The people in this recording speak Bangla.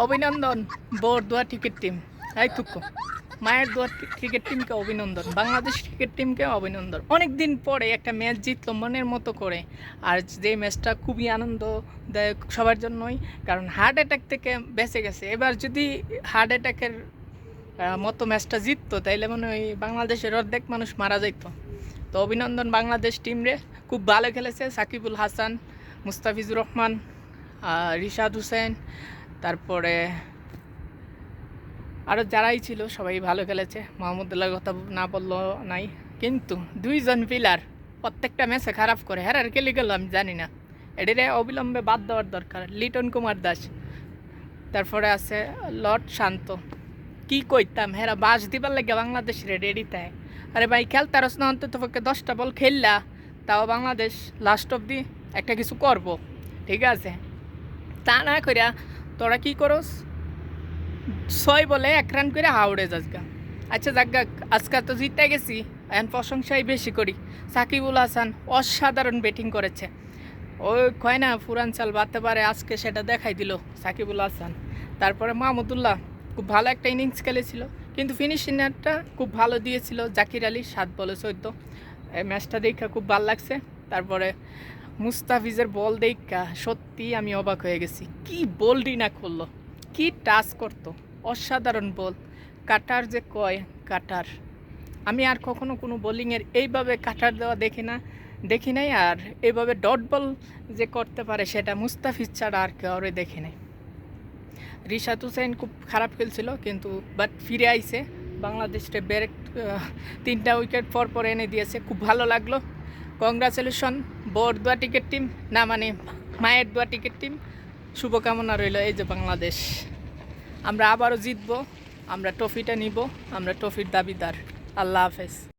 অভিনন্দন বোর দোয়া ক্রিকেট টিম। এই থুকো মায়ের দোয়া ক্রিকেট টিমকে অভিনন্দন, বাংলাদেশ ক্রিকেট টিমকে অভিনন্দন। অনেক দিন পরে একটা ম্যাচ জিতলো মনের মতো করে। আর যে ম্যাচটা খুবই আনন্দদায়ক সবার জন্যই, কারণ হার্ট অ্যাটাক থেকে বেঁচে গেছে। এবার যদি হার্ট অ্যাটাকের মতো ম্যাচটা জিততো তাইলে মনে হয় বাংলাদেশের অর্ধেক মানুষ মারা যেত। তো অভিনন্দন বাংলাদেশ টিম রে, খুব ভালো খেলেছে সাকিবুল হাসান, মুস্তাফিজুর রহমান, রিশাদ হোসেন, তারপরে আরও যারাই ছিল সবাই ভালো খেলেছে। মাহমুদুল্লাহর কথা না বললেও নাই, কিন্তু দুইজন পিলার প্রত্যেকটা ম্যাচে খারাপ করে। হ্যাঁ আর খেলে গেল আমি জানি না, এটারে অবিলম্বে বাদ দেওয়ার দরকার। লিটন কুমার দাস, তারপরে আছে লর্ড শান্ত। কি কইতাম হেরা বাস দিবার লাগে বাংলাদেশ রেডি তাই। আরে ভাই খেলতারস না, অন্তত পক্ষে 10টা বল খেললা, তাও বাংলাদেশ লাস্ট অব্দি একটা কিছু করব, ঠিক আছে? তা না কইরা তোরা কি করস, 6 বলে 1 রান করে হাওড়ে যাসগা। আচ্ছা যাজ্ঞা, আজকে তো জিতে গেছি, এখন প্রশংসাই বেশি করি। সাকিবুল হাসান অসাধারণ ব্যাটিং করেছে। ওই কয় না পুরান চাল বাড়তে পারে, আজকে সেটা দেখাই দিল সাকিবুল হাসান। তারপরে মাহমুদুল্লাহ খুব ভালো একটা ইনিংস খেলেছিল, কিন্তু ফিনিশিংটা খুব ভালো দিয়েছিল জাকির আলী, 7 বলে 14। এই ম্যাচটা দেখা খুব ভালো লাগছে। তারপরে মুস্তাফিজের বল দেখা সত্যি আমি অবাক হয়ে গেছি। কি বলডি না করলো, কি টাচ করতো, অসাধারণ বল। কাটার যে কয় কাটার, আমি আর কখনো কোনো বোলিংয়ের এইভাবে কাটার দেওয়া দেখি নাই। আর এইভাবে ডট বল যে করতে পারে সেটা মুস্তাফিজ ছাড়া আর কেউ দেখি নাই। রিশাদ হোসেন খুব খারাপ খেলছিল, কিন্তু বাট ফিরে আইছে, বাংলাদেশে ব্যারেক 3টা উইকেট পর এনে দিয়েছে, খুব ভালো লাগলো। কংগ্রাচুলেশন বোর দোয়া টিকেট টিম, না মানে মায়ের দোয়া টিকেট টিম, শুভকামনা রইল। এই যে বাংলাদেশ, আমরা আবারও জিতবো, আমরা ট্রফিটা নিব, আমরা ট্রফির দাবিদার। আল্লাহ হাফেজ।